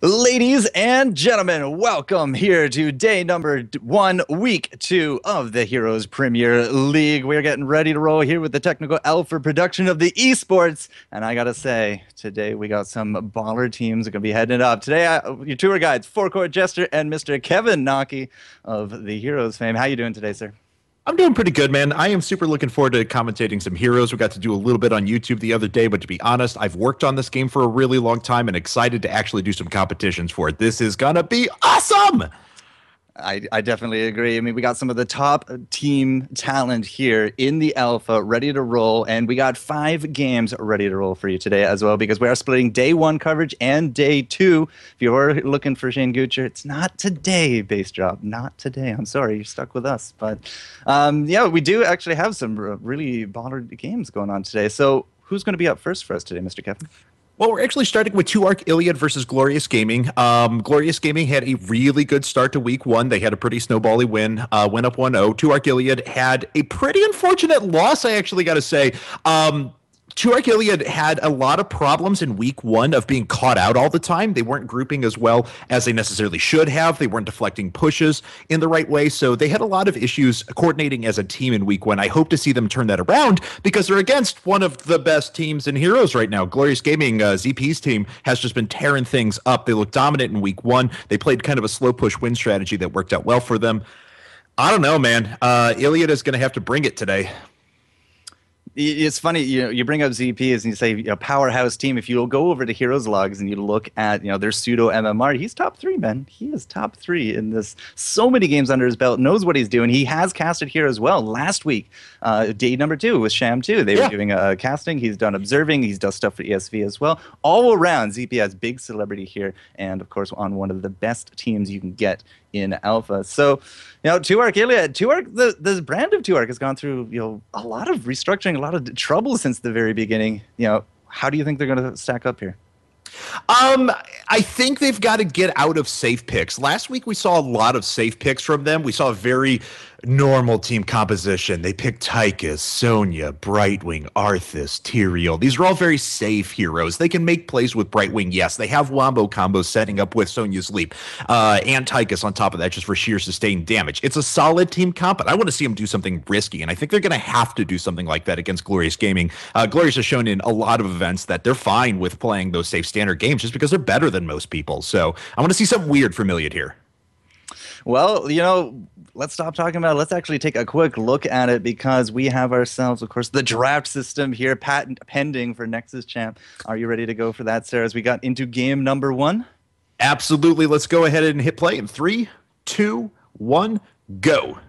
Ladies and gentlemen, welcome here to day number 1, week 2 of the Heroes Premier League. We're getting ready to roll here with the technical alpha production of the esports. And I gotta say, today we got some baller teams going to be heading up. Today, your tour guides, Forecourt Jester and Mr. Kevin Naki of the Heroes fame. How you doing today, sir? I'm doing pretty good, man. I am super looking forward to commentating some Heroes. We got to do a little bit on YouTube the other day, but to be honest, I've worked on this game for a really long time and excited to actually do some competitions for it. This is gonna be awesome! I definitely agree. I mean, we got some of the top team talent here in the alpha ready to roll, and we got 5 games ready to roll for you today as well, because we are splitting day 1 coverage and day 2. If you're looking for Shane Gucher, it's not today, Base Drop. Not today. I'm sorry, you're stuck with us. But yeah, we do actually have some really baller games going on today. So who's going to be up first for us today, Mr. Kevin? Well, we're actually starting with 2Arc.Iliad versus Glorious Gaming. Glorious Gaming had a really good start to week 1. They had a pretty snowbally win, went up 1-0. 2Arc.Iliad had a pretty unfortunate loss, I actually got to say. 2Arc.Iliad had a lot of problems in week 1 of being caught out all the time. They weren't grouping as well as they necessarily should have. They weren't deflecting pushes in the right way. So they had a lot of issues coordinating as a team in week 1. I hope to see them turn that around because they're against one of the best teams in Heroes right now. Glorious Gaming, ZP's team, has just been tearing things up. They look dominant in week 1. They played kind of a slow push win strategy that worked out well for them. I don't know, man. Iliad is going to have to bring it today. It's funny, you bring up ZPs and you say powerhouse team. If you go over to Heroes Logs and you look at their pseudo MMR, he's top 3, man. He is top 3 in this. So many games under his belt, knows what he's doing. He has casted here as well. Last week, day number 2 with Sham 2. They were doing casting. He's done observing. He's done stuff for ESV as well. All around, ZP has big celebrity here, and of course on one of the best teams you can get in alpha. So 2Arc.Iliad, the brand of 2Arc has gone through a lot of restructuring, a lot of trouble since the very beginning. How do you think they're going to stack up here? I think they've got to get out of safe picks. Last week we saw a lot of safe picks from them. We saw a very normal team composition. They picked Tychus, Sonya, Brightwing, Arthas, Tyrael. These are all very safe heroes. They can make plays with Brightwing, yes. They have wombo combos setting up with Sonya's Leap and Tychus on top of that just for sheer sustained damage. It's a solid team comp, but I want to see them do something risky, and I think they're going to have to do something like that against Glorious Gaming. Glorious has shown in a lot of events that they're fine with playing those safe standard games just because they're better than most people. So I want to see something weird from Iliad here. Well, let's stop talking about it. Let's actually take a quick look at it because we have ourselves, of course, the draft system here, patent pending for Nexus Champ. Are you ready to go for that, Sarah, as we got into game number 1? Absolutely. Let's go ahead and hit play in 3, 2, 1, go.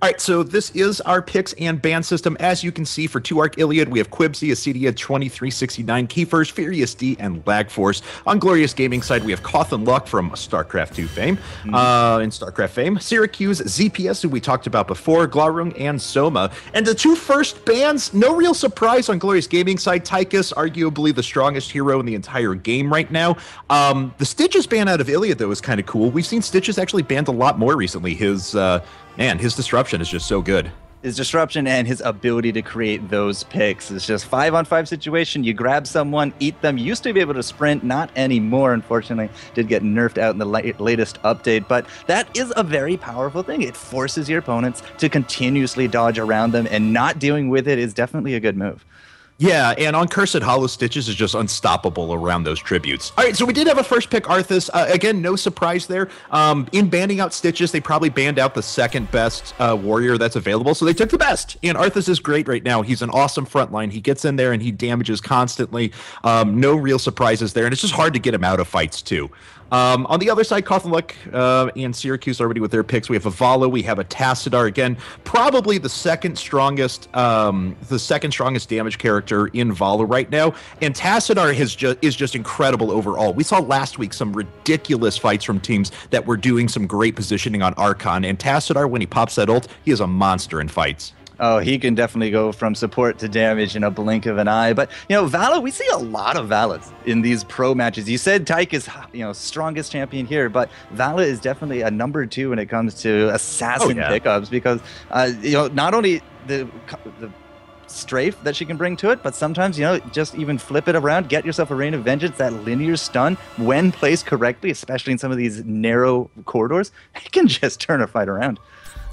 All right, so this is our picks and ban system. As you can see, for 2Arc.Iliad, we have Quibsy, Acedia, 2369, Keyfers, Furious D, and Lag Force. On Glorious Gaming side, we have Cawthon Luck from StarCraft 2 fame, in StarCraft fame, Syracuse, ZPS, who we talked about before, Glarung, and Soma. And the 2 first bans, no real surprise on Glorious Gaming side. Tychus, arguably the strongest hero in the entire game right now. The Stitches ban out of Iliad, though, is kind of cool. We've seen Stitches actually banned a lot more recently. His disruption is just so good. His disruption and his ability to create those picks. It's just 5-on-5 situation. You grab someone, eat them. You used to be able to sprint, not anymore, unfortunately. Did get nerfed out in the latest update, but that is a very powerful thing. It forces your opponents to continuously dodge around them, and not dealing with it is definitely a good move. Yeah, and on Cursed Hollow, Stitches is just unstoppable around those tributes. All right, so we did have a first pick, Arthas. Again, no surprise there. In banning out Stitches, they probably banned out the second best warrior that's available, so they took the best. And Arthas is great right now. He's an awesome frontline. He gets in there and he damages constantly. No real surprises there, and it's just hard to get him out of fights, too. On the other side, Cawthon Luck and Syracuse already with their picks. We have a Valo, we have a Tassadar. Again, probably the second strongest damage character in Valo right now. And Tassadar is just incredible overall. We saw last week some ridiculous fights from teams that were doing some great positioning on Archon. And Tassadar, when he pops that ult, he is a monster in fights. Oh, he can definitely go from support to damage in a blink of an eye. But, Vala, we see a lot of Valas in these pro matches. You said Tyke is, strongest champion here, but Vala is definitely a number 2 when it comes to assassin pickups because, not only the strafe that she can bring to it, but sometimes, just even flip it around, get yourself a Rain of Vengeance, that linear stun, when placed correctly, especially in some of these narrow corridors, it can just turn a fight around.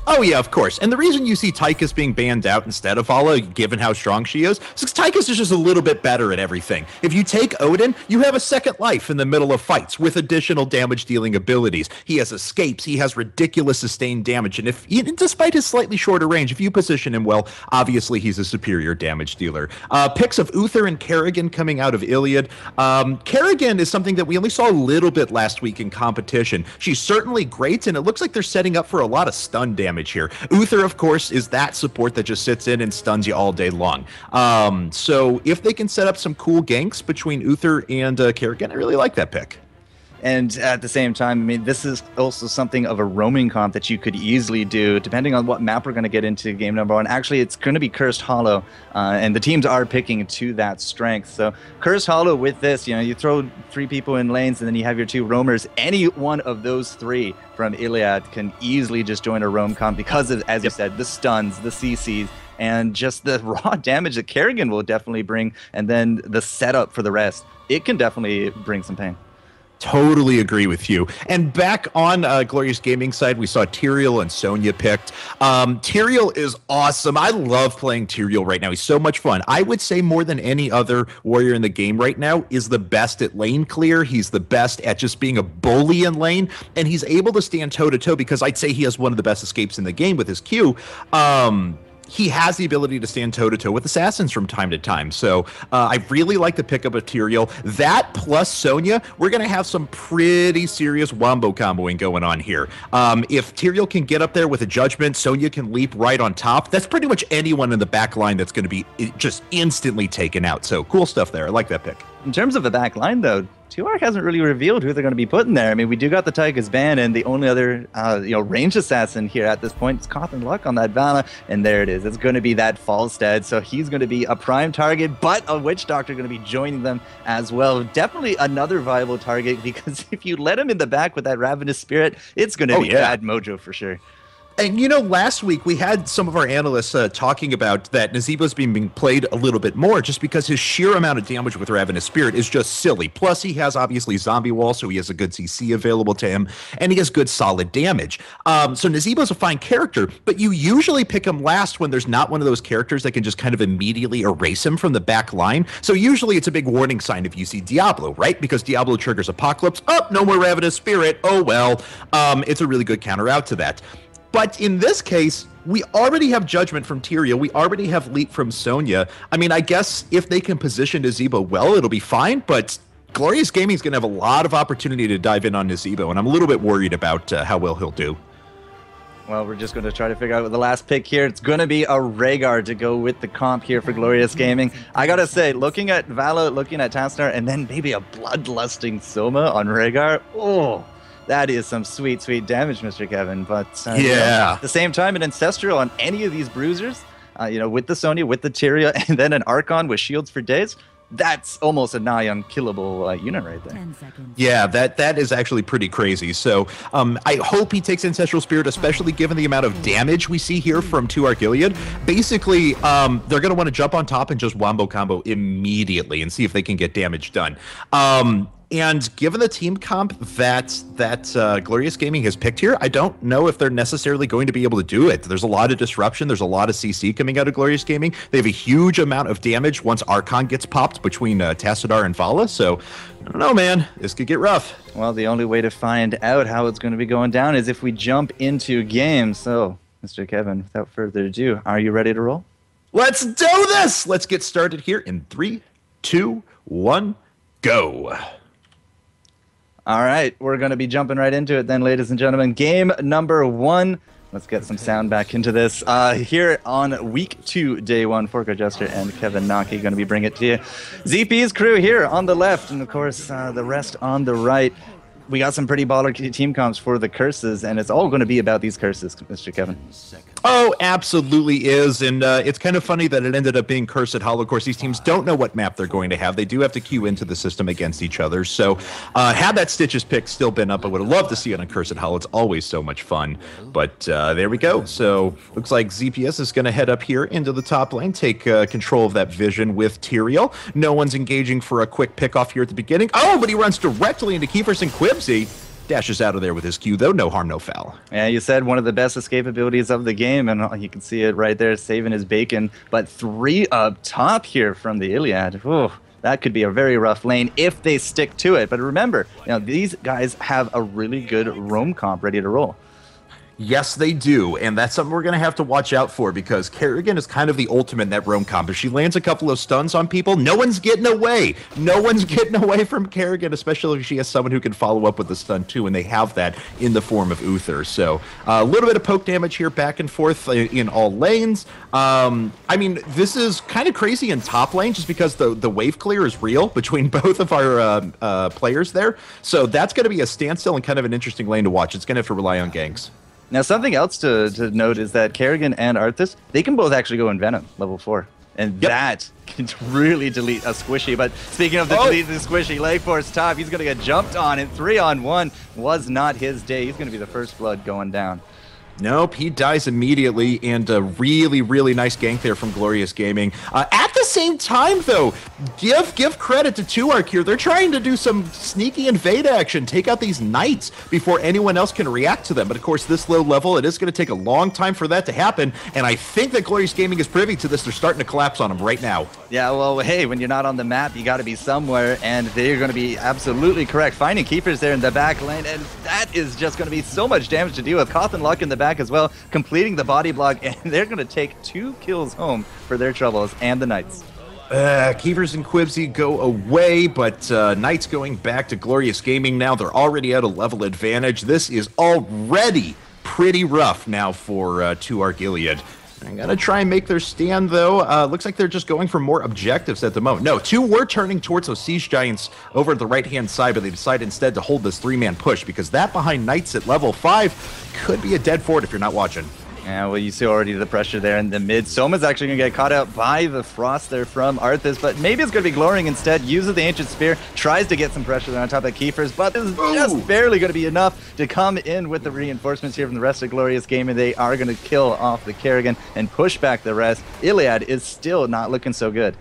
Oh, yeah, of course. And the reason you see Tychus being banned out instead of Vala, given how strong she is because Tychus is just a little bit better at everything. If you take Odin, you have a second life in the middle of fights with additional damage-dealing abilities. He has escapes. He has ridiculous sustained damage. And despite his slightly shorter range, if you position him well, obviously he's a superior damage dealer. Picks of Uther and Kerrigan coming out of Iliad. Kerrigan is something that we only saw a little bit last week in competition. She's certainly great, and it looks like they're setting up for a lot of stun damage here. Uther, of course, is that support that just sits in and stuns you all day long. So if they can set up some cool ganks between Uther and Kerrigan, I really like that pick. And at the same time, I mean, this is also something of a roaming comp that you could easily do, depending on what map we're going to get into game number 1. Actually, it's going to be Cursed Hollow, and the teams are picking to that strength. So Cursed Hollow with this, you throw 3 people in lanes, and then you have your 2 roamers. Any one of those 3 from Iliad can easily just join a roam comp because of, as you said, the stuns, the CCs, and just the raw damage that Kerrigan will definitely bring, and then the setup for the rest. It can definitely bring some pain. Totally agree with you. And back on Glorious Gaming side, we saw Tyrael and Sonya picked. Tyrael is awesome. I love playing Tyrael right now. He's so much fun. I would say more than any other warrior in the game right now is the best at lane clear. He's the best at just being a bully in lane, and he's able to stand toe-to-toe because I'd say he has one of the best escapes in the game with his Q. He has the ability to stand toe-to-toe with assassins from time to time. So I really like the pickup of Tyrael. That plus Sonya, we're going to have some pretty serious wombo comboing going on here. If Tyrael can get up there with a judgment, Sonya can leap right on top. That's pretty much anyone in the back line that's going to be just instantly taken out. So cool stuff there. I like that pick. In terms of the back line, though, 2Arc hasn't really revealed who they're going to be putting there. I mean, we do got the Tychus ban, and the only other, range assassin here at this point is Cawthon Luck on that Vala, and there it is. It's going to be that Falstad, so he's going to be a prime target, but a Witch Doctor going to be joining them as well. Definitely another viable target, because if you let him in the back with that Ravenous Spirit, it's going to be bad mojo for sure. And, last week we had some of our analysts talking about that Nazeebo's being played a little bit more just because his sheer amount of damage with Ravenous Spirit is just silly. Plus, he has obviously Zombie Wall, so he has a good CC available to him, and he has good solid damage. So Nazeebo's a fine character, but you usually pick him last when there's not one of those characters that can just kind of immediately erase him from the back line. So usually it's a big warning sign if you see Diablo, right? Because Diablo triggers Apocalypse. Oh, no more Ravenous Spirit. Oh, well. It's a really good counter out to that. But in this case, we already have Judgment from Tyrael. We already have Leap from Sonya. I mean, I guess if they can position Nazeebo well, it'll be fine. But Glorious Gaming is going to have a lot of opportunity to dive in on Nazeebo, and I'm a little bit worried about how well he'll do. Well, we're just going to try to figure out the last pick here. It's going to be a Rhaegar to go with the comp here for Glorious Gaming. I got to say, looking at Vala, looking at Tasnar, and then maybe a Bloodlusting Soma on Rhaegar, that is some sweet, sweet damage, Mr. Kevin. But at the same time, an Ancestral on any of these bruisers, with the Sonya, with the Tyrael, and then an Archon with shields for days, that's almost a nigh unkillable unit right there. 10 seconds. Yeah, that is actually pretty crazy. So I hope he takes Ancestral Spirit, especially given the amount of damage we see here from 2Arc.Iliad. Basically, they're going to want to jump on top and just wombo combo immediately and see if they can get damage done. And given the team comp that Glorious Gaming has picked here, I don't know if they're necessarily going to be able to do it. There's a lot of disruption. There's a lot of CC coming out of Glorious Gaming. They have a huge amount of damage once Archon gets popped between Tassadar and Vala. So, I don't know, man. This could get rough. Well, the only way to find out how it's going to be going down is if we jump into game. So, Mr. Kevin, without further ado, are you ready to roll? Let's do this! Let's get started here in 3, 2, 1, go. All right, we're going to be jumping right into it then, ladies and gentlemen. Game number 1. Let's get some sound back into this. Here on week 2, day 1, Forko Jester and Kevin Naki going to be bringing it to you. ZP's crew here on the left, and of course, the rest on the right. We got some pretty baller team comps for the curses, and it's all going to be about these curses, Mr. Kevin. Oh, absolutely is. And it's kind of funny that it ended up being Cursed Hollow. Of course, these teams don't know what map they're going to have. They do have to queue into the system against each other. So had that Stitches pick still been up, I would have loved to see it on Cursed Hollow. It's always so much fun. But there we go. So looks like ZPS is going to head up here into the top lane, take control of that vision with Tyrael. No one's engaging for a quick pickoff here at the beginning. Oh, but he runs directly into Kiefer's and Quibsy. Dashes out of there with his Q, though. No harm, no foul. Yeah, you said one of the best escape abilities of the game, and you can see it right there, saving his bacon. But 3 up top here from the Iliad. Ooh, that could be a very rough lane if they stick to it. But remember, these guys have a really good roam comp ready to roll. Yes, they do, and that's something we're going to have to watch out for because Kerrigan is kind of the ultimate in that roam comp. If she lands a couple of stuns on people, no one's getting away. No one's getting away from Kerrigan, especially if she has someone who can follow up with the stun too, and they have that in the form of Uther. So a little bit of poke damage here back and forth in all lanes. I mean, this is kind of crazy in top lane just because the wave clear is real between both of our players there. So that's going to be a standstill and kind of an interesting lane to watch. It's going to have to rely on ganks. Now, something else to note is that Kerrigan and Arthas, they can both actually go in Venom, level 4. And that can really delete a squishy. But speaking of delete the squishy, Leg Force top, he's going to get jumped on, and 3-on-1 was not his day. He's going to be the first blood going down. Nope, he dies immediately, and a really, really nice gank there from Glorious Gaming. At the same time, though, give credit to 2Arc here. They're trying to do some sneaky invade action, take out these knights before anyone else can react to them. But of course, this low level, it is going to take a long time for that to happen, and I think that Glorious Gaming is privy to this. They're starting to collapse on him right now. Yeah, well, hey, when you're not on the map, you got to be somewhere, and they're going to be absolutely correct. Finding Keepers there in the back lane, and that is just going to be so much damage to deal with. Cawthon Luck in the back as well, completing the body block, and they're going to take 2 kills home for their troubles and the Knights. Keevers and Quibsy go away, but Knights going back to Glorious Gaming now. They're already at a level advantage. This is already pretty rough now for 2Arc.Iliad. I'm going to try and make their stand, though. Looks like they're just going for more objectives at the moment. No, 2 were turning towards those Siege Giants over at the right-hand side, but they decide instead to hold this 3-man push because that behind Knights at level 5 could be a dead fort if you're not watching. Yeah, well, you see already the pressure there in the mid. Soma's actually going to get caught out by the Frost there from Arthas, but maybe it's going to be Glorying instead. Uses the Ancient Spear, tries to get some pressure there on top of Kiefer's, but this is just barely going to be enough to come in with the reinforcements here from the rest of Glorious Gaming. They are going to kill off the Kerrigan and push back the rest. Iliad is still not looking so good.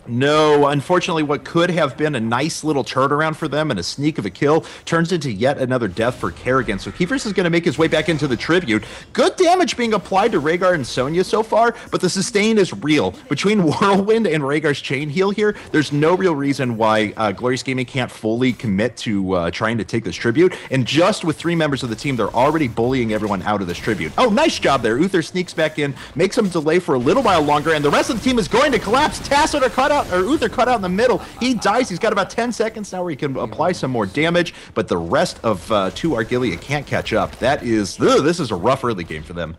No, unfortunately, what could have been a nice little turnaround for them and a sneak of a kill turns into yet another death for Kerrigan. So Kiefers is going to make his way back into the tribute. Good damage being applied to Rhaegar and Sonya so far, but the sustain is real. Between Whirlwind and Rhaegar's chain heal here, there's no real reason why Glorious Gaming can't fully commit to trying to take this tribute. And just with 3 members of the team, they're already bullying everyone out of this tribute. Oh, nice job there. Uther sneaks back in, makes him delay for a little while longer, and the rest of the team is going to collapse. Tacit are cut out, or Uther cut out in the middle. He dies. He's got about 10 seconds now where he can apply some more damage, but the rest of 2Arc.Iliad can't catch up. This is a rough early game for them.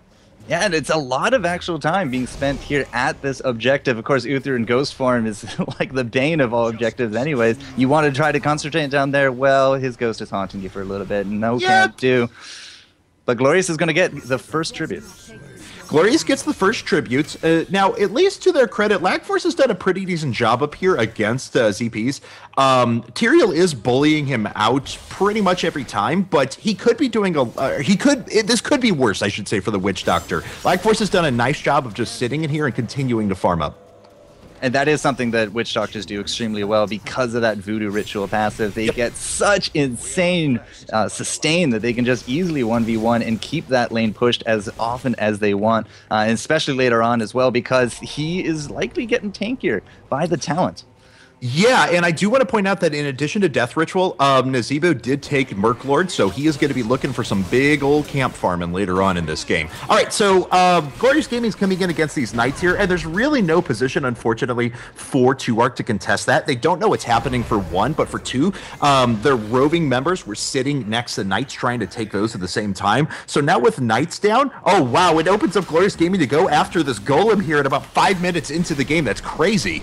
Yeah, and it's a lot of actual time being spent here at this objective. Of course, Uther in ghost form is like the bane of all objectives anyways. You want to try to concentrate down there, well, his ghost is haunting you for a little bit. No, can't do. But Glorious is going to get the first tribute. Glorious gets the first tribute. Now, at least to their credit, Lag Force has done a pretty decent job up here against ZPs. Tyrael is bullying him out pretty much every time, but he could be doing this could be worse, I should say, for the Witch Doctor. Lag Force has done a nice job of just sitting in here and continuing to farm up. And that is something that Witch Doctors do extremely well because of that Voodoo Ritual passive. They get such insane sustain that they can just easily 1v1 and keep that lane pushed as often as they want, and especially later on as well because he is likely getting tankier by the talent. Yeah, and I do want to point out that in addition to Death Ritual, Nazeebo did take Merklord, so he is going to be looking for some big old camp farming later on in this game. All right, so Glorious Gaming is coming in against these Knights here, and there's really no position, unfortunately, for 2Arc to contest that. They don't know what's happening for 1, but for 2, their roving members were sitting next to Knights trying to take those at the same time. So now with Knights down, oh wow, it opens up Glorious Gaming to go after this Golem here at about 5 minutes into the game. That's crazy.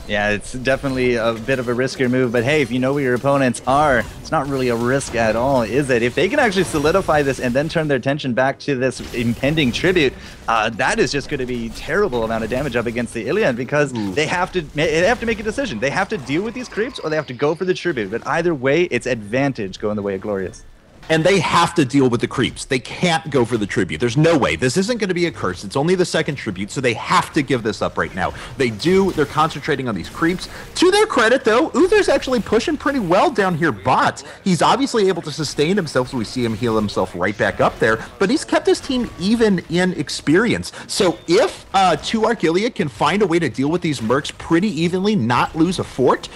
Yeah, it's definitely a bit of a riskier move, but hey, if you know where your opponents are, it's not really a risk at all, is it? If they can actually solidify this and then turn their attention back to this impending tribute, that is just going to be terrible amount of damage up against the Iliad, because they have to make a decision. They have to deal with these creeps or they have to go for the tribute, but either way, it's advantage going the way of Glorious. And they have to deal with the creeps. They can't go for the tribute. There's no way. This isn't going to be a curse. It's only the second tribute, so they have to give this up right now. They do. They're concentrating on these creeps. To their credit, though, Uther's actually pushing pretty well down here bot. He's obviously able to sustain himself, so we see him heal himself right back up there, but he's kept his team even in experience. So if 2Arc.Iliad can find a way to deal with these mercs pretty evenly, not lose a fort,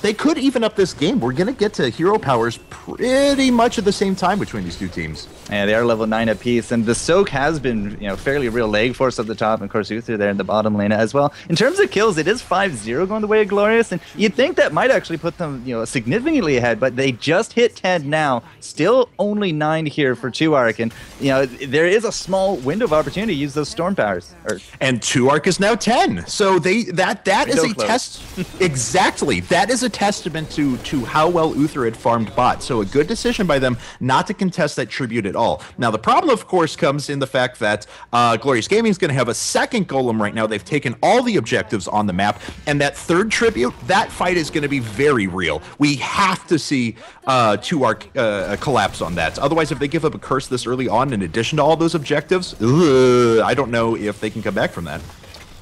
they could even up this game. We're going to get to hero powers pretty much at the same time between these two teams. Yeah, they are level 9 apiece, and the Soak has been, fairly real leg force at the top, and of course Uther there in the bottom lane as well. In terms of kills, it is 5-0 going the way of Glorious, and you'd think that might actually put them, significantly ahead, but they just hit 10 now, still only 9 here for 2Arc, and there is a small window of opportunity to use those storm powers. And 2Arc is now 10, so that is a test. Exactly, that is a testament to how well Uther had farmed bot. So a good decision by them not to contest that tribute at all. Now, the problem, of course, comes in the fact that Glorious Gaming is going to have a second golem right now. They've taken all the objectives on the map, and that third tribute, that fight is going to be very real. We have to see 2Arc collapse on that. Otherwise, if they give up a curse this early on in addition to all those objectives, I don't know if they can come back from that.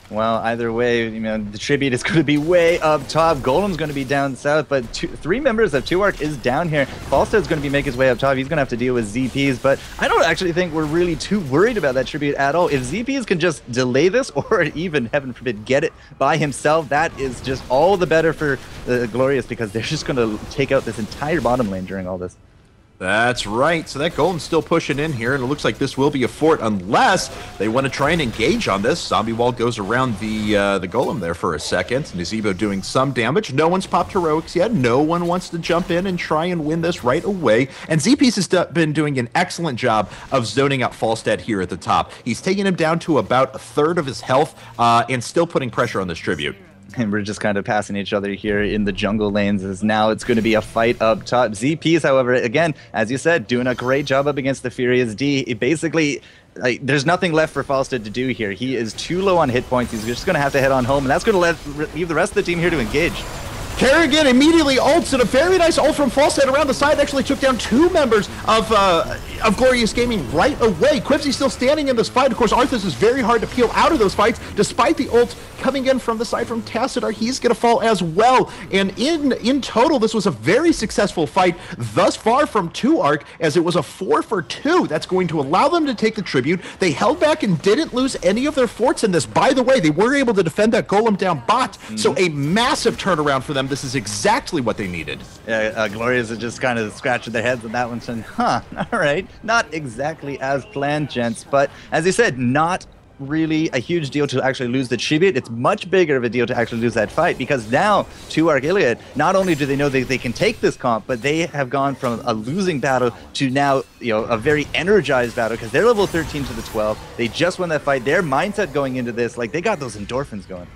Well, either way, the tribute is going to be way up top. Golem's going to be down south, but 3 members of 2Arc is down here. Falstead's going to be making his way up top. He's going to have to deal with ZPs, but I don't actually think we're really too worried about that tribute at all. If ZPs can just delay this, or even, heaven forbid, get it by himself, that is just all the better for Glorious, because they're just going to take out this entire bottom lane during all this. That's right. So that golem's still pushing in here, and it looks like this will be a fort unless they want to try and engage on this. Zombie wall goes around the golem there for a second. Nazeebo doing some damage. No one's popped heroics yet. No one wants to jump in and try and win this right away. And ZP's has been doing an excellent job of zoning out Falstead here at the top. He's taking him down to about a third of his health and still putting pressure on this tribute. And we're just kind of passing each other here in the jungle lanes, as now it's going to be a fight up top. ZP's, however, again, as you said, doing a great job up against the Furious D. It basically, there's nothing left for Falstead to do here. He is too low on hit points. He's just going to have to head on home, and that's going to leave the rest of the team here to engage. Kerrigan immediately ults, and a very nice ult from Falstead around the side actually took down 2 members of Glorious Gaming right away. Quibsy's still standing in this fight. Of course, Arthas is very hard to peel out of those fights, despite the ult coming in from the side from Tassadar. He's going to fall as well. And in total, this was a very successful fight thus far from 2Arc, as it was a 4-for-2. That's going to allow them to take the tribute. They held back and didn't lose any of their forts in this. By the way, they were able to defend that golem down bot, so a massive turnaround for them. This is exactly what they needed. Yeah, Glorious are just kind of scratching their heads on that one, saying, all right, not exactly as planned, gents. But as you said, not really a huge deal to actually lose the tribute. It's much bigger of a deal to actually lose that fight, because now 2Arc.Iliad, not only do they know they can take this comp, but they have gone from a losing battle to now a very energized battle, because they're level 13 to the 12. They just won that fight. Their mindset going into this, they got those endorphins going.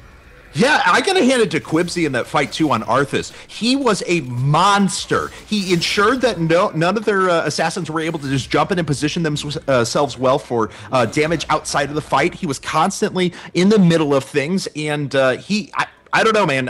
Yeah, I gotta hand it to Quibsy in that fight too on Arthas. He was a monster. He ensured that none of their assassins were able to just jump in and position themselves well for damage outside of the fight. He was constantly in the middle of things, and I don't know, man.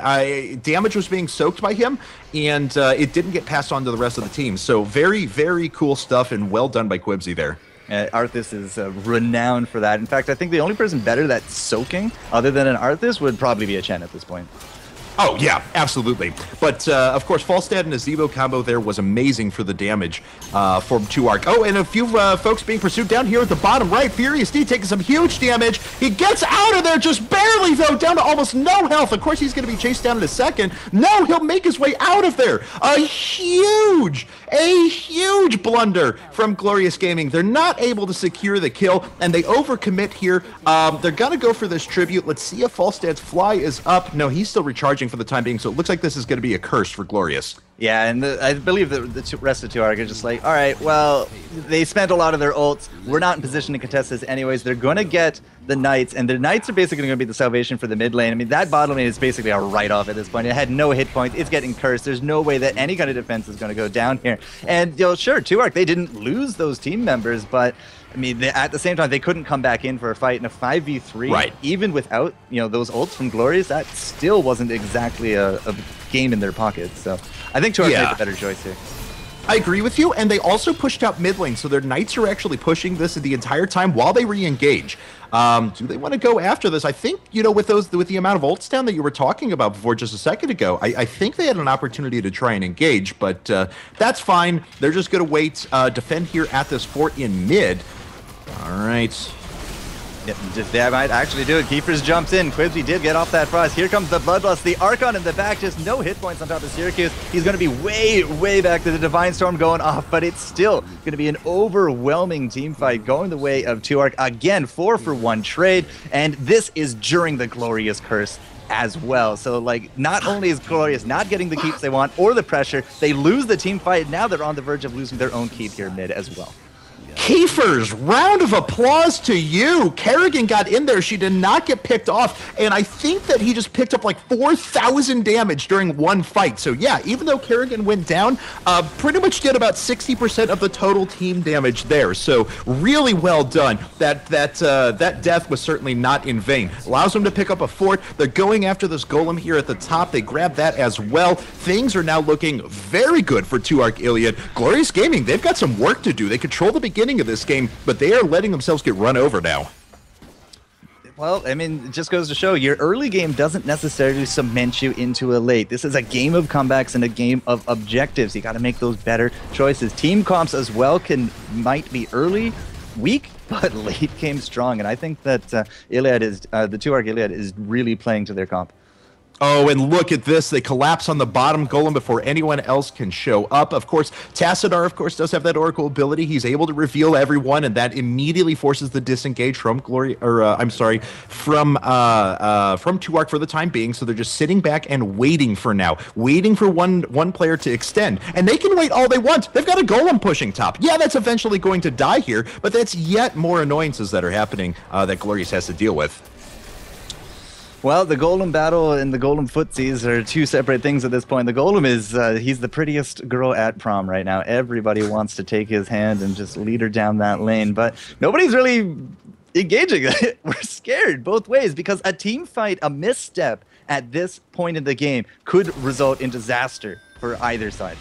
Damage was being soaked by him, and it didn't get passed on to the rest of the team. So very, very cool stuff, and well done by Quibsy there. Arthas is renowned for that. In fact, I think the only person better at soaking, other than an Arthas, would probably be a Chen at this point. Oh, yeah, absolutely. But, of course, Falstead and Nazeebo combo there was amazing for the damage from 2Arc. Oh, and a few folks being pursued down here at the bottom right. Furious D taking some huge damage. He gets out of there just barely, though, down to almost no health. Of course, he's going to be chased down in a second. No, he'll make his way out of there. A huge A huge blunder from Glorious Gaming. They're not able to secure the kill, and they overcommit here. They're going to go for this tribute. Let's see if Falstad's fly is up. No, he's still recharging for the time being, so it looks like this is going to be a curse for Glorious. Yeah, and I believe the rest of 2Arc are just like, all right, well, they spent a lot of their ults. We're not in position to contest this anyways. They're going to get the Knights, and the Knights are basically going to be the salvation for the mid lane. I mean, that bottom lane is basically a write-off at this point. It had no hit points. It's getting cursed. There's no way that any kind of defense is going to go down here. And, you know, sure, 2Arc, they didn't lose those team members, but I mean, at the same time, they couldn't come back in for a fight in a 5v3. Right. Even without, you know, those ults from Glorious, that still wasn't exactly a game in their pockets. So I think 2Arc made the better choice here. I agree with you, and they also pushed out mid lane, so their Knights are actually pushing this the entire time while they re-engage. Do they want to go after this? I think, you know, with the amount of ults down that you were talking about before just a second ago, I think they had an opportunity to try and engage, but that's fine. They're just going to wait, defend here at this fort in mid. All right. Yep, that might actually do it. Keepers jumps in. Quibsy did get off that frost. Here comes the Bloodlust. The Archon in the back, just no hit points on top of Syracuse. He's going to be way, way back to the Divine Storm going off, but it's still going to be an overwhelming team fight going the way of 2Arc. Again, 4-for-1 trade, and this is during the Glorious Curse as well. So, like, not only is Glorious not getting the keeps they want or the pressure, they lose the team fight. Now they're on the verge of losing their own keep here mid as well. Keefers, round of applause to you. Kerrigan got in there. She did not get picked off, and I think that he just picked up like 4,000 damage during one fight. So yeah, even though Kerrigan went down, pretty much did about 60% of the total team damage there. So really well done. That death was certainly not in vain. Allows them to pick up a fort. They're going after this golem here at the top. They grab that as well. Things are now looking very good for 2Arc.Iliad. Glorious Gaming, they've got some work to do. They control the beginning of this game, but they are letting themselves get run over now. Well, I mean, it just goes to show your early game doesn't necessarily cement you into a late. This is a game of comebacks and a game of objectives. You got to make those better choices. Team comps as well might be early, weak, but late game strong. And I think that Iliad is the 2Arc.Iliad is really playing to their comp. Oh, and look at this. They collapse on the bottom golem before anyone else can show up. Of course, Tassadar, of course, does have that Oracle ability. He's able to reveal everyone, and that immediately forces the disengage from from 2Arc for the time being. So they're just sitting back and waiting for now. Waiting for one player to extend. And they can wait all they want. They've got a golem pushing top. Yeah, that's eventually going to die here, but that's yet more annoyances that are happening that Glorious has to deal with. Well, the Golem battle and the Golem footsies are two separate things at this point. The Golem is, he's the prettiest girl at prom right now. Everybody wants to take his hand and just lead her down that lane, but nobody's really engaging. We're scared both ways because a team fight, a misstep at this point in the game could result in disaster for either side.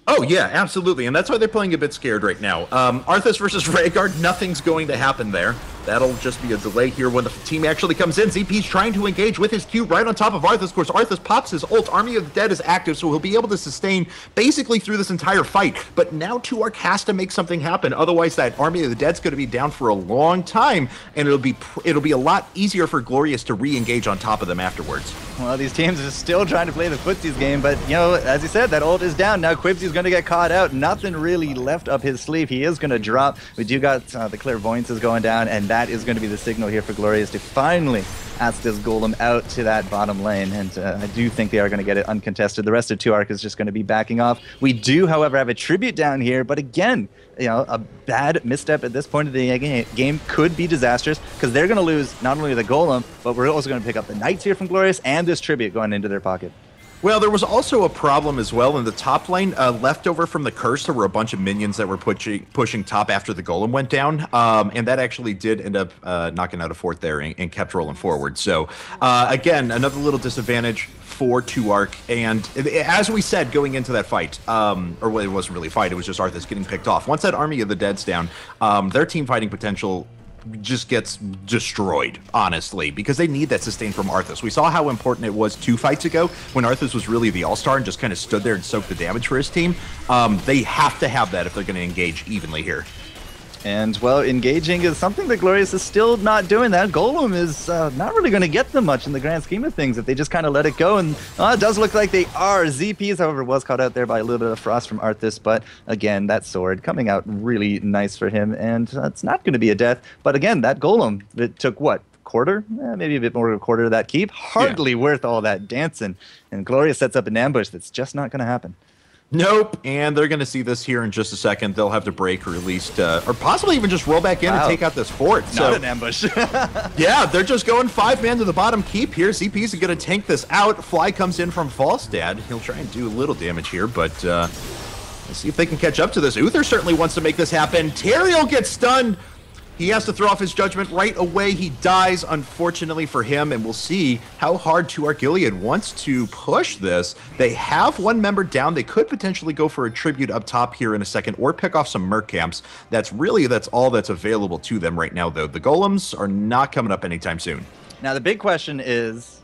Oh, yeah, absolutely. And that's why they're playing a bit scared right now. Arthas versus Rhaegar, nothing's going to happen there. That'll just be a delay here when the team actually comes in. ZP's trying to engage with his Q right on top of Arthas. Of course, Arthas pops his ult. Army of the Dead is active, so he'll be able to sustain basically through this entire fight. But now 2Arc has to make something happen. Otherwise, that Army of the Dead's going to be down for a long time, and it'll be a lot easier for Glorious to re-engage on top of them afterwards. Well, these teams are still trying to play the footsies game, but, you know, as you said, that ult is down. Now Quibsy's going to get caught out. Nothing really left up his sleeve. He is going to drop. We do got the clairvoyance is going down, and that is going to be the signal here for Glorious to finally ask this golem out to that bottom lane, and I do think they are going to get it uncontested. The rest of 2Arc is just going to be backing off. We do, however, have a tribute down here, but again, you know, a bad misstep at this point of the game could be disastrous because they're going to lose not only the golem, but we're also going to pick up the knights here from Glorious and this tribute going into their pocket. Well, there was also a problem as well in the top lane. Leftover from the curse, there were a bunch of minions that were pushing top after the golem went down, and that actually did end up knocking out a fort there and kept rolling forward. So, again, another little disadvantage for 2Arc, and as we said going into that fight, or well, it wasn't really a fight, it was just Arthas getting picked off. Once that Army of the Dead's down, their team fighting potential just gets destroyed, honestly, because they need that sustain from Arthas. We saw how important it was 2 fights ago when Arthas was really the all-star and just kind of stood there and soaked the damage for his team. They have to have that if they're going to engage evenly here. And, well, engaging is something that Glorious is still not doing. That Golem is not really going to get them much in the grand scheme of things if they just kind of let it go. And it does look like they are. ZPs, however, was caught out there by a little bit of frost from Arthas. But, again, that sword coming out really nice for him. And it's not going to be a death. But, again, that Golem, it took, what, quarter? Maybe a bit more than a quarter of that keep. Hardly worth all that dancing. And Glorious sets up an ambush that's just not going to happen. Nope, and they're going to see this here in just a second. They'll have to break or at least, or possibly even just roll back in and take out this fort. Not an ambush. Yeah, they're just going 5-man to the bottom keep here. ZP's going to tank this out. Fly comes in from Falstad. He'll try and do a little damage here, but let's see if they can catch up to this. Uther certainly wants to make this happen. Teriel gets stunned. He has to throw off his judgment right away. He dies, unfortunately for him, and we'll see how hard 2Arc.Iliad wants to push this. They have one member down. They could potentially go for a tribute up top here in a second or pick off some Merc camps. That's all that's available to them right now, though. The Golems are not coming up anytime soon. Now, the big question is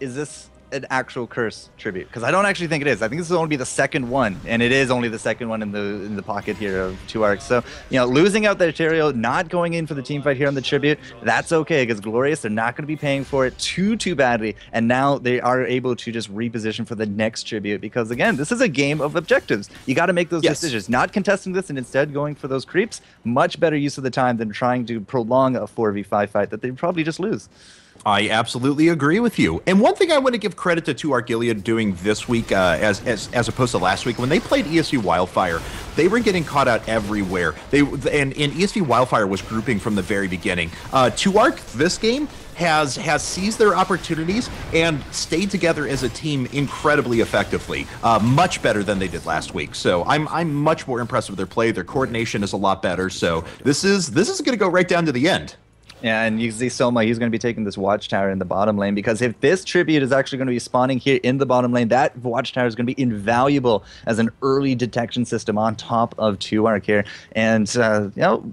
this an actual curse tribute? Because I don't actually think it is. I think this will only be the second one, and it is only the second one in the pocket here of 2Arc. So, losing out their Teriel, not going in for the team fight here on the tribute, that's okay, because Glorious, they're not going to be paying for it too badly, and now they are able to just reposition for the next tribute, because again, this is a game of objectives. You got to make those decisions. Not contesting this and instead going for those creeps, much better use of the time than trying to prolong a 4v5 fight that they probably just lose. I absolutely agree with you. And one thing I want to give credit to 2Arc.Iliad doing this week as opposed to last week, when they played ESV Wildfire, they were getting caught out everywhere. And ESV Wildfire was grouping from the very beginning. 2Arc, this game, has seized their opportunities and stayed together as a team incredibly effectively, much better than they did last week. So I'm much more impressed with their play. Their coordination is a lot better. So this is going to go right down to the end. Yeah, and you can see Soma, he's going to be taking this watchtower in the bottom lane, because if this tribute is actually going to be spawning here in the bottom lane, that watchtower is going to be invaluable as an early detection system on top of 2Arc here. And,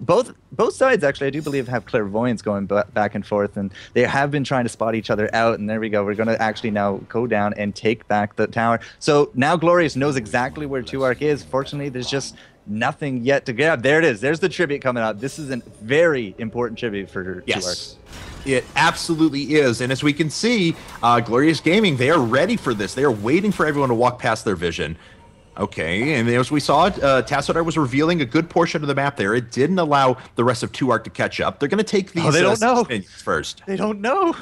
both sides, actually, I do believe, have clairvoyance going back and forth, and they have been trying to spot each other out, and there we go. We're going to actually now go down and take back the tower. So now Glorious knows exactly where 2Arc is. Fortunately, there's just nothing yet to grab. There it is. There's the tribute coming up. This is a very important tribute for 2Arc. It absolutely is. And as we can see, Glorious Gaming, they are ready for this. They are waiting for everyone to walk past their vision. Okay, and as we saw, Tassadar was revealing a good portion of the map there. It didn't allow the rest of 2Arc to catch up. They're going to take these they don't know. First. They don't know.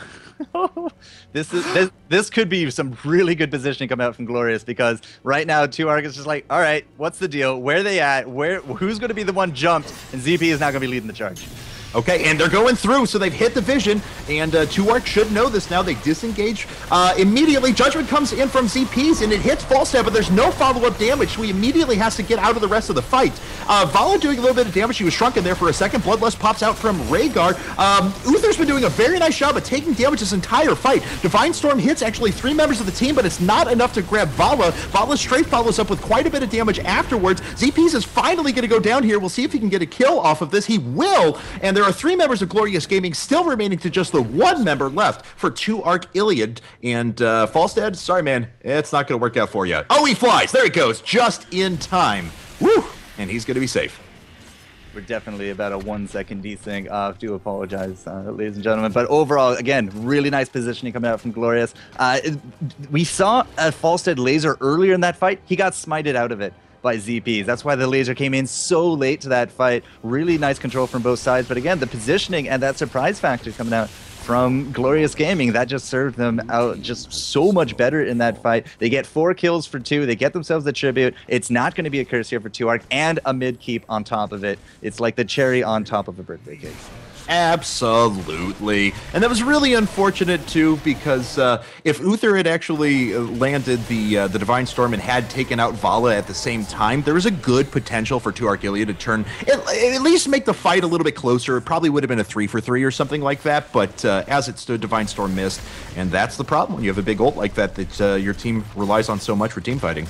This could be some really good positioning coming out from Glorious, because right now 2Arc is just like, all right, what's the deal? Where are they at? Who's going to be the one jumped? And ZP is not going to be leading the charge. Okay, and they're going through, so they've hit the vision, and 2Arc should know this now. They disengage immediately. Judgment comes in from ZPs, and it hits Falstad, but there's no follow-up damage, so he immediately has to get out of the rest of the fight. Vala doing a little bit of damage. He was shrunken there for a second. Bloodlust pops out from Rhaegar. Uther's been doing a very nice job of taking damage this entire fight. Divine Storm hits actually 3 members of the team, but it's not enough to grab Vala. Vala straight follows up with quite a bit of damage afterwards. ZPs is finally going to go down here. We'll see if he can get a kill off of this. He will, and there are 3 members of Glorious Gaming still remaining to just the 1 member left for 2Arc.Iliad. And Falstad, sorry man, it's not going to work out for you. Oh, he flies. There he goes, just in time. Woo! And he's going to be safe. We're definitely about a 1-second desync. I do apologize, ladies and gentlemen. But overall, again, really nice positioning coming out from Glorious. We saw a Falstad laser earlier in that fight. He got smited out of it by ZPs. That's why the laser came in so late to that fight. Really nice control from both sides. But again, the positioning and that surprise factor coming out from Glorious Gaming, that just served them out just so much better in that fight. They get 4 kills for 2. They get themselves the tribute. It's not going to be a curse here for 2Arc, and a mid keep on top of it. It's like the cherry on top of a birthday cake. Absolutely. And that was really unfortunate, too, because if Uther had actually landed the Divine Storm and had taken out Vala at the same time, there was a good potential for 2Arc.Iliad to turn, at least make the fight a little bit closer. It probably would have been a 3-for-3 or something like that, but as it stood, Divine Storm missed, and that's the problem when you have a big ult like that your team relies on so much for team fighting.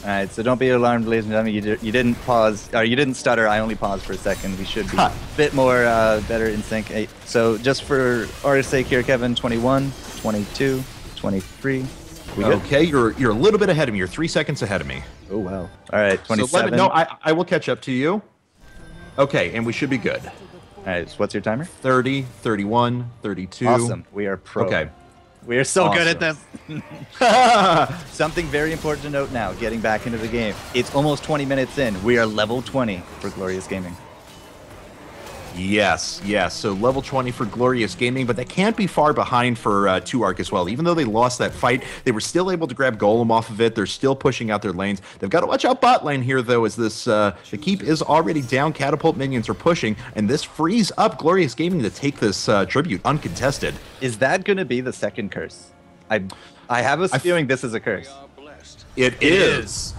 All right, so don't be alarmed, ladies and gentlemen. You didn't pause, or you didn't stutter. I only paused for a second. We should be a bit more better in sync. So just for our sake here, Kevin, 21, 22, 23. Okay, you're a little bit ahead of me. You're 3 seconds ahead of me. Oh, wow. All right, 27. So I will catch up to you. Okay, and we should be good. All right, so what's your timer? 30, 31, 32. Awesome. We are pro. Okay. We are so good at Awesome. this. Something very important to note now, getting back into the game. It's almost 20 minutes in. We are level 20 for Glorious Gaming. Yes, yes. So level 20 for Glorious Gaming, but they can't be far behind for 2Arc as well. Even though they lost that fight, they were still able to grab Golem off of it. They're still pushing out their lanes. They've got to watch out bot lane here, though, as this the keep is already down. Catapult minions are pushing, and this frees up Glorious Gaming to take this tribute uncontested. Is that going to be the second curse? I have a feeling this is a curse. It is.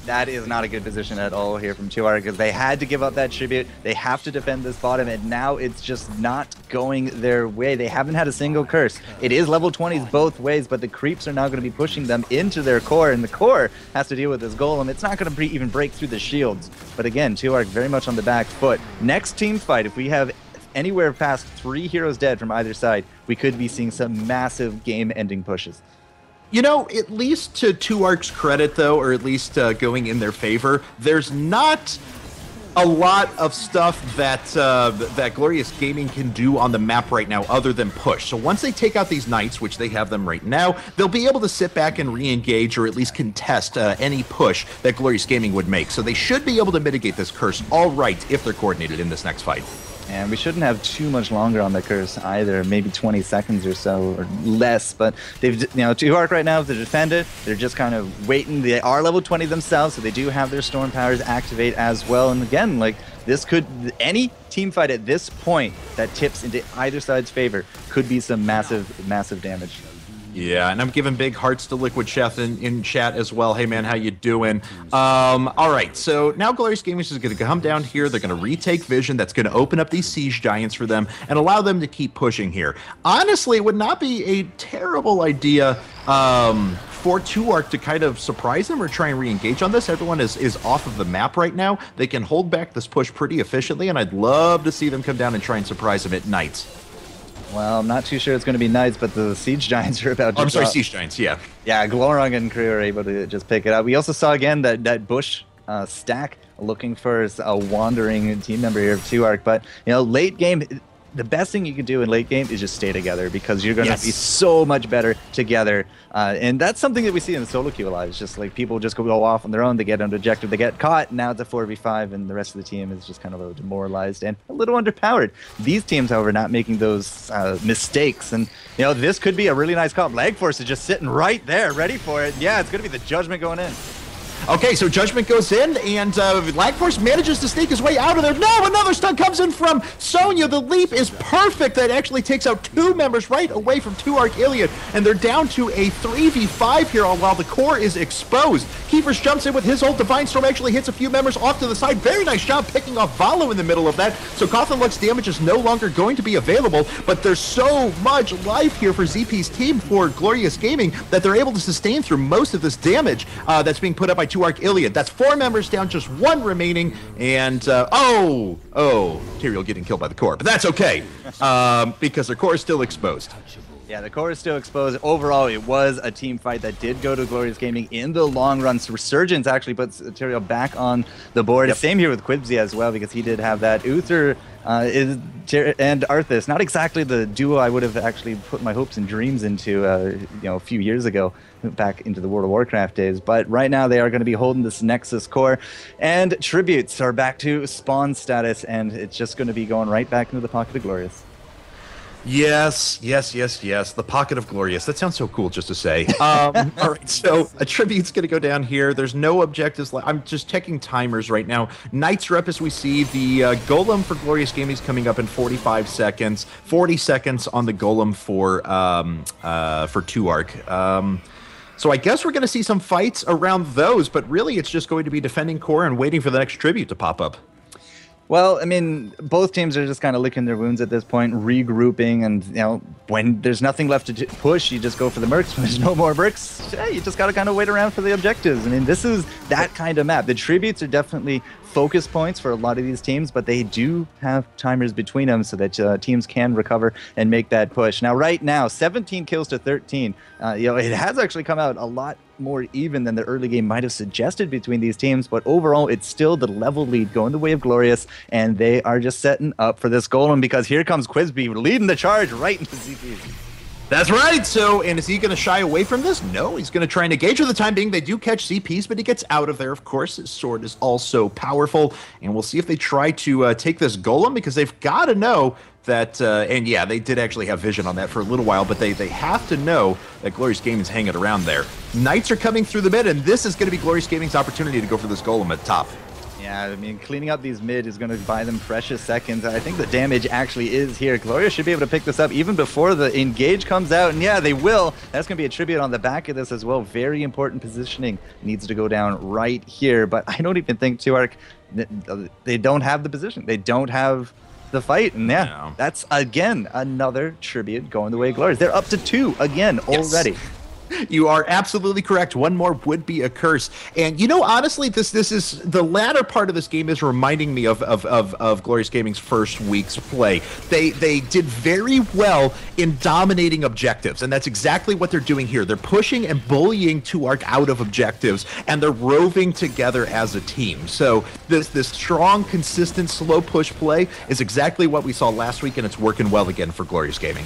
That is not a good position at all here from 2Arc, because they had to give up that tribute. They have to defend this bottom, and now it's just not going their way. They haven't had a single curse. It is level 20s both ways, but the creeps are now going to be pushing them into their core, and the core has to deal with this golem. It's not going to even break through the shields. But again, 2Arc very much on the back foot. Next team fight, if we have anywhere past 3 heroes dead from either side, we could be seeing some massive game-ending pushes. You know, at least to 2Arc's credit, though, or at least going in their favor, there's not a lot of stuff that that Glorious Gaming can do on the map right now other than push. So once they take out these knights, which they have them right now, they'll be able to sit back and re-engage or at least contest any push that Glorious Gaming would make. So they should be able to mitigate this curse all right if they're coordinated in this next fight. And we shouldn't have too much longer on the curse either, maybe 20 seconds or so, or less. But they've, 2Arc right now, if they defend it, they're just kind of waiting. They are level 20 themselves, so they do have their storm powers activate as well. And again, like, this could, any team fight at this point that tips into either side's favor could be some massive, massive damage. Yeah, and I'm giving big hearts to Liquid Chef in chat as well. Hey, man, how you doing? All right, so now Glorious Gaming is going to come down here. They're going to retake Vision. That's going to open up these Siege Giants for them and allow them to keep pushing here. Honestly, it would not be a terrible idea for 2Arc to kind of surprise them or try and re-engage on this. Everyone is off of the map right now. They can hold back this push pretty efficiently, and I'd love to see them come down and try and surprise them at night. Well, I'm not too sure it's going to be nice, but the Siege Giants are about to... I'm sorry, Siege Giants, yeah. Yeah, Glorong and crew are able to just pick it up. We also saw, again, that Bush stack looking for a wandering team member here of 2Arc. But, late game, the best thing you can do in late game is just stay together, because you're going to be so much better together. And that's something that we see in the solo queue a lot. It's just like people just go off on their own, they get under objective, they get caught, now it's a 4v5, and the rest of the team is just kind of demoralized and a little underpowered. These teams, however, not making those mistakes. And, this could be a really nice comp. Lag Force is just sitting right there, ready for it. Yeah, it's going to be the Judgment going in. Okay, so Judgment goes in, and Lag Force manages to sneak his way out of there. No, another stun comes in from Sonya. The leap is perfect. That actually takes out 2 members right away from 2Arc.Iliad, and they're down to a 3v5 here while the core is exposed. Keepers jumps in with his ult. Divine Storm actually hits a few members off to the side. Very nice job picking off Valo in the middle of that. So Coffin Lux damage is no longer going to be available, but there's so much life here for ZP's team for Glorious Gaming that they're able to sustain through most of this damage that's being put up by 2Arc.Iliad. That's 4 members down, just 1 remaining, and Tyrael getting killed by the core, but that's okay, because their core is still exposed. Yeah, the core is still exposed. Overall, it was a team fight that did go to Glorious Gaming in the long run. So Resurgence actually puts Tyrael back on the board. Yep. Same here with Quibsy as well, because he did have that. Uther and Arthas, not exactly the duo I would have actually put my hopes and dreams into a few years ago, back into the World of Warcraft days. But right now they are going to be holding this Nexus core, and tributes are back to spawn status, and it's just going to be going right back into the pocket of Glorious. Yes. The Pocket of Glorious. That sounds so cool just to say. All right, so a tribute's going to go down here. There's no objectives. I'm just checking timers right now. Knights are up as we see. The Golem for Glorious Gaming is coming up in 45 seconds. 40 seconds on the Golem for 2Arc. So I guess we're going to see some fights around those, but really it's just going to be defending core and waiting for the next tribute to pop up. Well, I mean, both teams are just kind of licking their wounds at this point, regrouping, and, when there's nothing left to push, you just go for the mercs. When there's no more mercs, you just got to kind of wait around for the objectives. I mean, this is that kind of map. The tributes are definitely focus points for a lot of these teams, but they do have timers between them so that teams can recover and make that push. Now, right now, 17 kills to 13. It has actually come out a lot more even than the early game might have suggested between these teams, but overall, it's still the level lead going the way of Glorious, and they are just setting up for this golem because here comes Quizby leading the charge right into ZP. That's right. So, and is he going to shy away from this? No, he's going to try and engage for the time being. They do catch CPs, but he gets out of there, of course. His sword is also powerful, and we'll see if they try to take this golem, because they've got to know that, and yeah, they did actually have vision on that for a little while, but they have to know that Glorious Gaming's hanging around there. Knights are coming through the mid, and this is going to be Glorious Gaming's opportunity to go for this golem at top. Yeah, I mean, cleaning up these mid is going to buy them precious seconds. I think the damage actually is here. Gloria should be able to pick this up even before the engage comes out, and yeah, they will. That's going to be a tribute on the back of this as well. Very important positioning needs to go down right here, but I don't even think 2Arc, they don't have the position. They don't have the fight, and yeah, no. That's, again, another tribute going the way of Glorious. They're up to 2 again already. Yes. You are absolutely correct. One more would be a curse. And you know, honestly, this is the latter part of this game is reminding me of Glorious Gaming's first week's play. They did very well in dominating objectives, and that's exactly what they're doing here. They're pushing and bullying 2Arc out of objectives, and they're roving together as a team. So this strong, consistent, slow push play is exactly what we saw last week, and it's working well again for Glorious Gaming.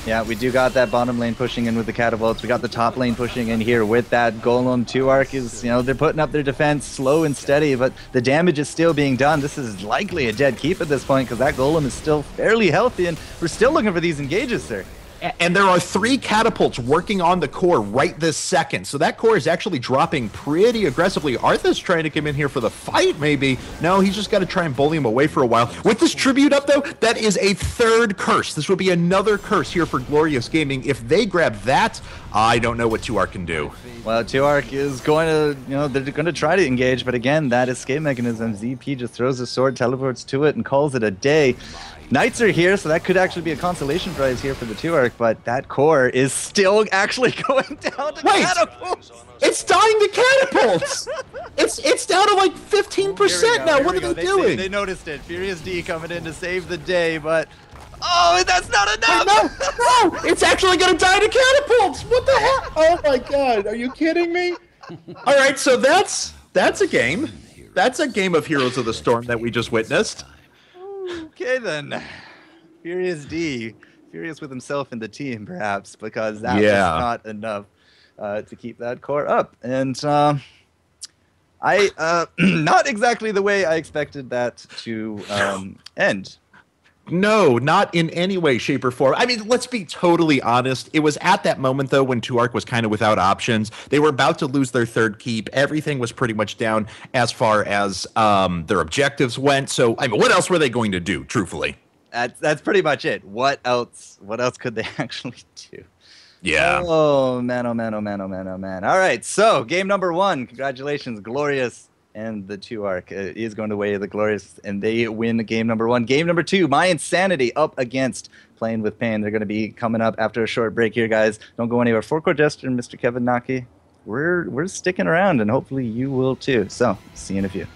Yeah, we do got that bottom lane pushing in with the catapults. We got the top lane pushing in here with that golem. 2Arc is, you know, they're putting up their defense slow and steady, but the damage is still being done. This is likely a dead keep at this point because that golem is still fairly healthy, and we're still looking for these engages, sir. And there are 3 catapults working on the core right this second. So that core is actually dropping pretty aggressively. Arthur's trying to come in here for the fight, maybe. No, he's just got to try and bully him away for a while. With this tribute up, though, that is a 3rd curse. This will be another curse here for Glorious Gaming. If they grab that, I don't know what 2Arc can do. Well, 2Arc is going to, you know, they're going to try to engage, but again, that escape mechanism, ZP just throws his sword, teleports to it, and calls it a day. Knights are here, so that could actually be a consolation prize here for the 2Arc, but that core is still actually going down to catapults. It's dying to catapults. it's down to like 15% now. What are they doing? They noticed it. Furious D coming in to save the day, but oh, that's not enough. No, it's actually going to die to catapults. What the heck? Oh my God, are you kidding me? All right, so that's a game. That's a game of Heroes of the Storm that we just witnessed. Okay then, Furious D, furious with himself and the team perhaps, because that was not enough to keep that core up. And I not exactly the way I expected that to end. No, not in any way, shape, or form. I mean, let's be totally honest. It was at that moment, though, when 2Arc was kind of without options. They were about to lose their 3rd keep. Everything was pretty much down as far as their objectives went. So, I mean, what else were they going to do, truthfully? That's pretty much it. What else could they actually do? Yeah. Oh, man, oh, man, oh, man, oh, man, oh, man. All right, so game number 1. Congratulations, Glorious. And the 2Arc is going the way of the Glorious, and they win game number 1. Game number 2, My Insanity up against Playing with Pain. They're going to be coming up after a short break here, guys. Don't go anywhere. 4-Core Jester and Mr. Kevin Naki, we're sticking around, and hopefully you will too. So, see you in a few.